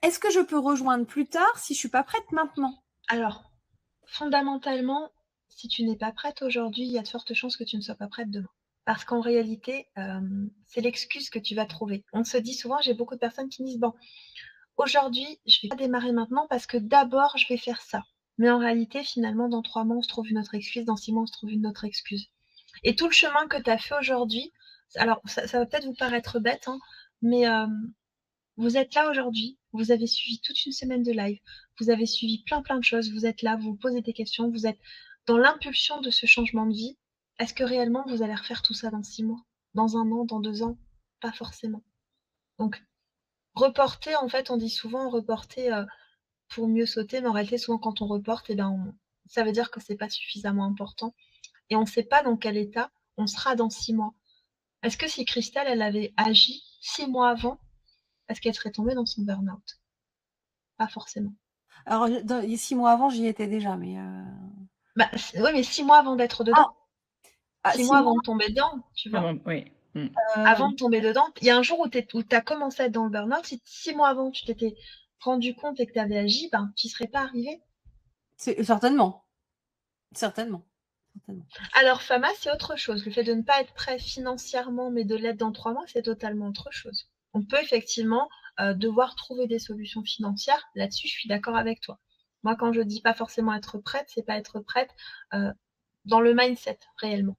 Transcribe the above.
est-ce que je peux rejoindre plus tard si je suis pas prête maintenant? Alors, fondamentalement, si tu n'es pas prête aujourd'hui, il y a de fortes chances que tu ne sois pas prête demain. Parce qu'en réalité, c'est l'excuse que tu vas trouver. On se dit souvent j'ai beaucoup de personnes qui me disent: «Bon, aujourd'hui, je vais pas démarrer maintenant parce que d'abord je vais faire ça». Mais en réalité, finalement, dans 3 mois, on se trouve une autre excuse, dans 6 mois, on se trouve une autre excuse. Et tout le chemin que tu as fait aujourd'hui, alors ça va peut-être vous paraître bête, hein, mais vous êtes là aujourd'hui, vous avez suivi toute une semaine de live, vous avez suivi plein de choses, vous êtes là, vous vous posez des questions, vous êtes dans l'impulsion de ce changement de vie. Est-ce que réellement vous allez refaire tout ça dans 6 mois? Dans 1 an? Dans 2 ans? Pas forcément. Donc reporter, en fait, on dit souvent reporter, pour mieux sauter, mais en réalité, souvent quand on reporte, et ben, on ça veut dire que c'est pas suffisamment important et on ne sait pas dans quel état on sera dans 6 mois. Est-ce que si Christelle, elle avait agi 6 mois avant, est-ce qu'elle serait tombée dans son burn-out? Pas forcément. Alors, dans les 6 mois avant, j'y étais déjà, mais Bah, c ouais, mais 6 mois avant d'être ah! dedans. Ah 6 6 mois avant mois, de tomber dedans, tu Ah vois? bon, oui. Mmh. Avant de tomber dedans, il y a un jour où tu as commencé à être dans le burn-out, si 6 mois avant tu t'étais rendu compte et que tu avais agi, ben, tu y serais pas arrivé. c'est certainement, certainement, certainement. Alors Fama, c'est autre chose. Le fait de ne pas être prêt financièrement, mais de l'être dans 3 mois, c'est totalement autre chose. On peut effectivement, devoir trouver des solutions financières. Là-dessus, je suis d'accord avec toi. Moi, quand je dis pas forcément être prête, c'est pas être prête, heu, dans le mindset réellement.